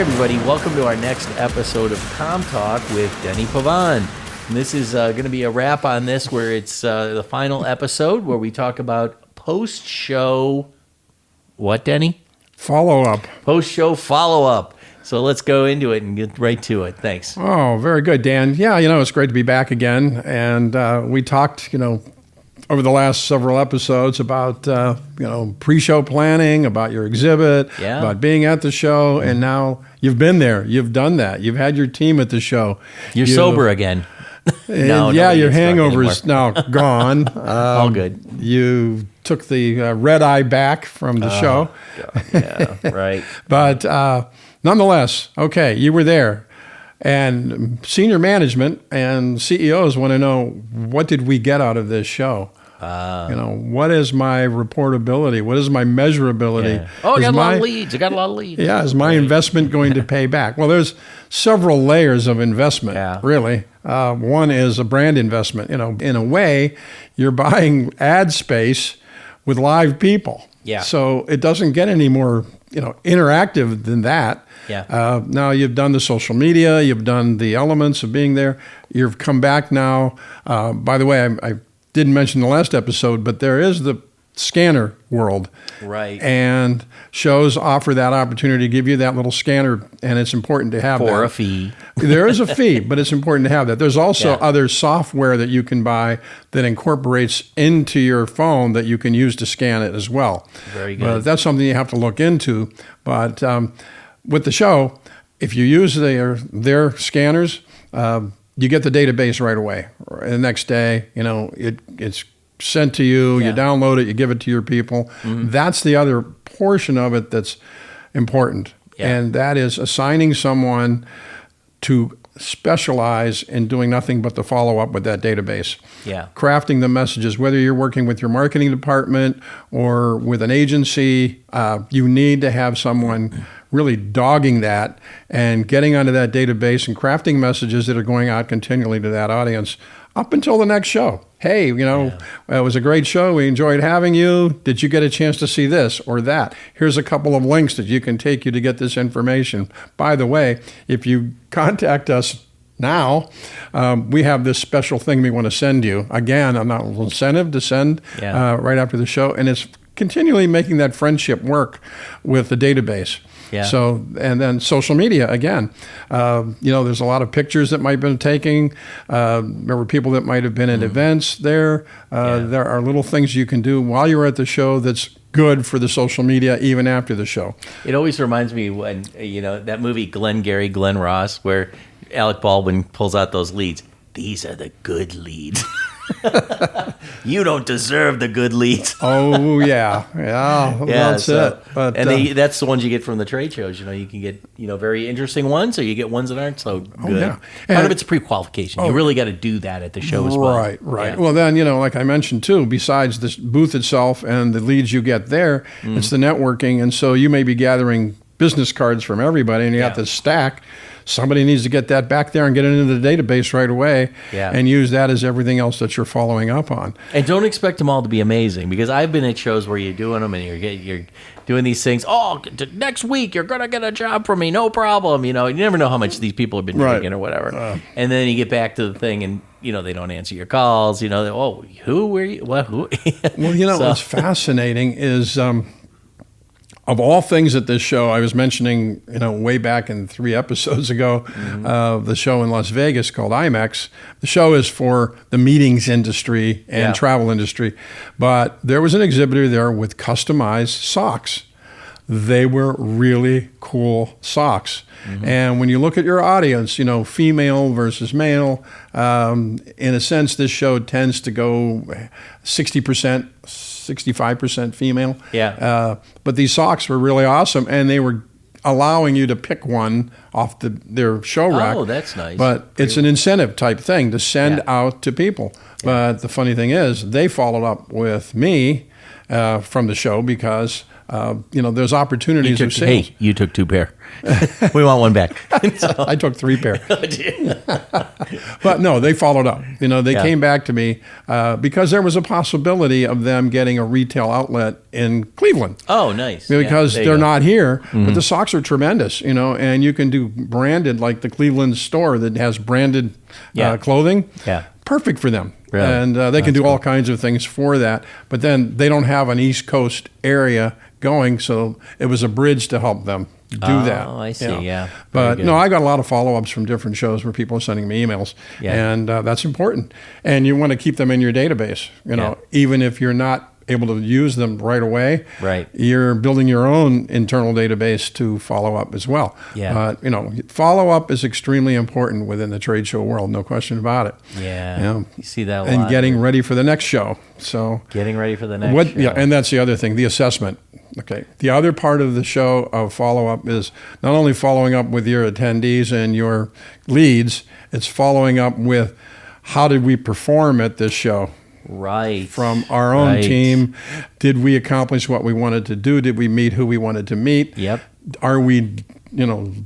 everybody. Welcome to our next episode of CommTALK with Denny Pavan. And this is going to be a wrap on this, where it's the final episode where we talk about post-show... What, Denny? Follow-up. Post-show follow-up. So let's go into it and get right to it. Thanks. Oh, very good, Dan. Yeah, it's great to be back again. And we talked, over the last several episodes about, pre-show planning, about your exhibit, about being at the show. And now you've been there. You've done that. You've had your team at the show. You're sober again. No, your hangover's now gone. All good. You took the red eye back from the show. God. Yeah, right. But nonetheless, okay, you were there. And senior management and CEOs want to know, what did we get out of this show? What is my reportability? What is my measurability? Yeah. Oh, I got a lot of leads. Yeah, is my investment going to pay back? Well, there's several layers of investment, really. One is a brand investment. In a way, you're buying ad space with live people. Yeah. So it doesn't get any more, interactive than that. Yeah. Now you've done the social media, you've done the elements of being there. You've come back now. By the way, I didn't mention the last episode, but there is the scanner world. Right. And shows offer that opportunity to give you that little scanner, and it's important to have that. For a fee. There is a fee, but it's important to have that. There's also other software that you can buy that incorporates into your phone that you can use to scan it as well. Very good. But that's something you have to look into. But with the show, if you use their scanners, you get the database right away. The next day, it's sent to you, you download it, you give it to your people. Mm-hmm. That's the other portion of it that's important. Yeah. And that is assigning someone to specialize in doing nothing but the follow-up with that database. Yeah. Crafting the messages, whether you're working with your marketing department or with an agency, you need to have someone really dogging that and getting onto that database and crafting messages that are going out continually to that audience up until the next show. Hey, it was a great show. We enjoyed having you. Did you get a chance to see this or that? Here's a couple of links that you can take you to get this information. By the way, if you contact us now, we have this special thing we want to send you. Again, an incentive to send right after the show. And it's continually making that friendship work with the database. Yeah. So, and then social media, again, there's a lot of pictures that might have been taken. There were people that might have been at events there. There are little things you can do while you're at the show that's good for the social media, even after the show. It always reminds me when, that movie Glengarry Glen Ross, where Alec Baldwin pulls out those leads. These are the good leads. You don't deserve the good leads. Oh, yeah. That's it. But, that's the ones you get from the trade shows. You can get, very interesting ones, or you get ones that aren't so good. Oh, yeah. Part of it's pre-qualification. You really got to do that at the show as well. Right. Yeah. Well, then, like I mentioned, too, besides this booth itself and the leads you get there, it's the networking. And so you may be gathering business cards from everybody, and you have to stack. Somebody needs to get that back there and get it into the database right away and use that as everything else that you're following up on. And don't expect them all to be amazing, because I've been at shows where you're doing them and you're doing these things. Oh, next week you're going to get a job from me, no problem. You never know how much these people have been taking or whatever. And then you get back to the thing and, they don't answer your calls. Oh, who were you? What? Who? Well, what's fascinating is... of all things at this show, I was mentioning, way back in 3 episodes ago, the show in Las Vegas called IMEX. The show is for the meetings industry and travel industry. But there was an exhibitor there with customized socks. They were really cool socks. Mm-hmm. And when you look at your audience, female versus male, in a sense, this show tends to go 60%, 65% female. Yeah. But these socks were really awesome, and they were allowing you to pick one off their show rack. Oh, that's nice. But it's an incentive type thing to send out to people. Yeah. But the funny thing is, they followed up with me from the show because there's opportunities of sales. Hey, you took 2 pair. We want 1 back. I took 3 pair. But no, they followed up. They came back to me because there was a possibility of them getting a retail outlet in Cleveland. Oh, nice. Because they're not here, but the socks are tremendous, and you can do branded, like the Cleveland store that has branded clothing. Yeah. Perfect for them. Really? And they can do all kinds of things for that. But then they don't have an East Coast area going, so it was a bridge to help them do that. Oh, I see, yeah. But no, I got a lot of follow-ups from different shows where people are sending me emails, and that's important. And you want to keep them in your database, even if you're not able to use them right away. Right. You're building your own internal database to follow up as well. Yeah. Follow up is extremely important within the trade show world, no question about it. Yeah. You see that a lot. And getting ready for the next show. So getting ready for the next show. Yeah, and that's the other thing, the assessment. Okay. The other part of the show of follow up is not only following up with your attendees and your leads, it's following up with how did we perform at this show. Right. From our own team. Did we accomplish what we wanted to do? Did we meet who we wanted to meet? Yep. Are we,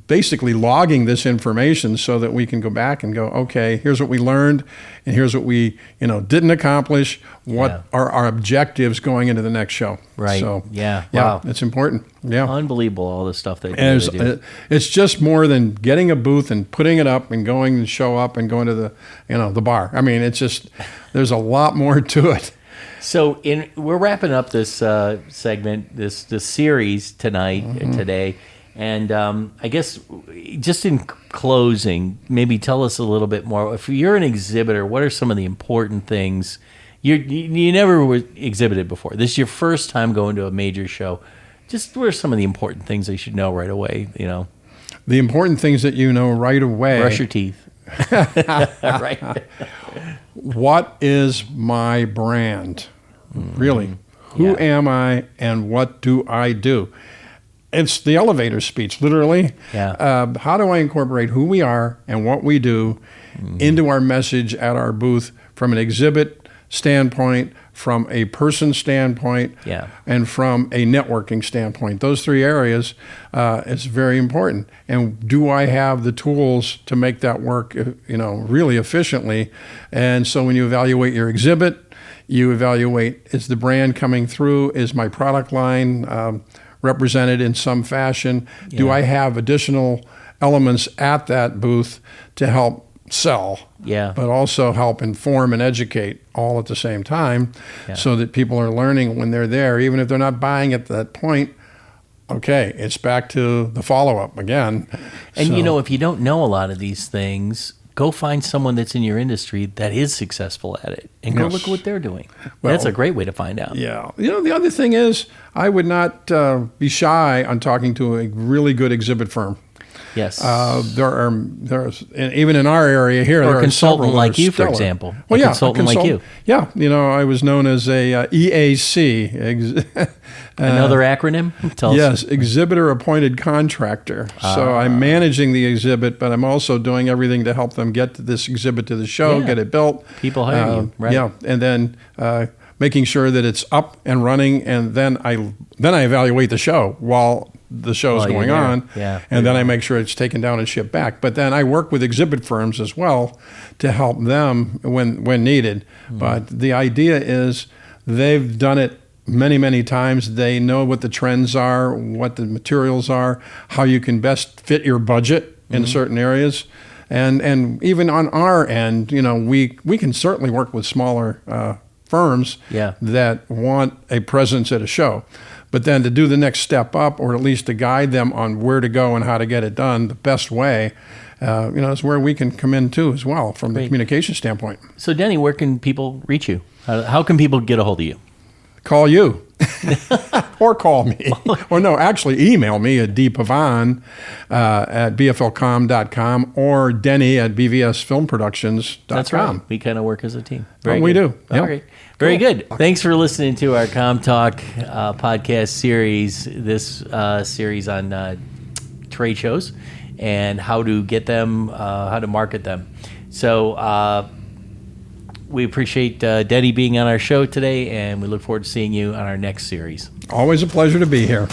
basically logging this information so that we can go back and go, okay, here's what we learned, and here's what we, didn't accomplish. What are our objectives going into the next show? Right. So, wow. It's important. Yeah. Unbelievable, all the stuff that you do. It's just more than getting a booth and putting it up and going and show up and going to the, the bar. I mean, it's just, there's a lot more to it. So we're wrapping up this segment, this series today. And I guess just in closing, maybe tell us a little bit more. If you're an exhibitor, what are some of the important things? You never were exhibited before. This is your first time going to a major show. Just what are some of the important things they should know right away? The important things that you know right away. Brush your teeth. Right. What is my brand? Really? Who am I and what do I do? It's the elevator speech, literally. Yeah. How do I incorporate who we are and what we do into our message at our booth from an exhibit standpoint, from a person standpoint, and from a networking standpoint? Those 3 areas is very important. And do I have the tools to make that work, really efficiently? And so when you evaluate your exhibit, you evaluate, is the brand coming through? Is my product line represented in some fashion? Do I have additional elements at that booth to help sell, but also help inform and educate all at the same time, so that people are learning when they're there, even if they're not buying at that point? Okay, it's back to the follow-up again. And if you don't know a lot of these things, go find someone that's in your industry that is successful at it, and go look at what they're doing. Well, that's a great way to find out. Yeah. The other thing is, I would not be shy on talking to a really good exhibit firm. Yes. There's even in our area here, there a consultant are like you, stellar. for example. Well, a consultant like you. Yeah. I was known as a EAC. Another acronym? Tell us. Yes, exhibitor appointed contractor. So I'm managing the exhibit, but I'm also doing everything to help them get this exhibit to the show, get it built. People hire you, right? Yeah, and then making sure that it's up and running, and then I evaluate the show while the show's going on, and then I make sure it's taken down and shipped back. But then I work with exhibit firms as well to help them when needed. But the idea is they've done it many, many times. They know what the trends are, what the materials are, how you can best fit your budget in certain areas. And even on our end, we can certainly work with smaller firms that want a presence at a show. But then to do the next step up, or at least to guide them on where to go and how to get it done the best way, is where we can come in too as well from the communication standpoint. So Denny, where can people reach you? How can people get a hold of you? Call you. Or call me. Or no, actually email me at dpavan at bflcom.com or Denny at bvsfilmproductions.com. That's right. We kind of work as a team. We do. All right. Very good. Thanks for listening to our CommTALK podcast series, this series on trade shows and how to get them, how to market them. So we appreciate Denny being on our show today, and we look forward to seeing you on our next series. Always a pleasure to be here.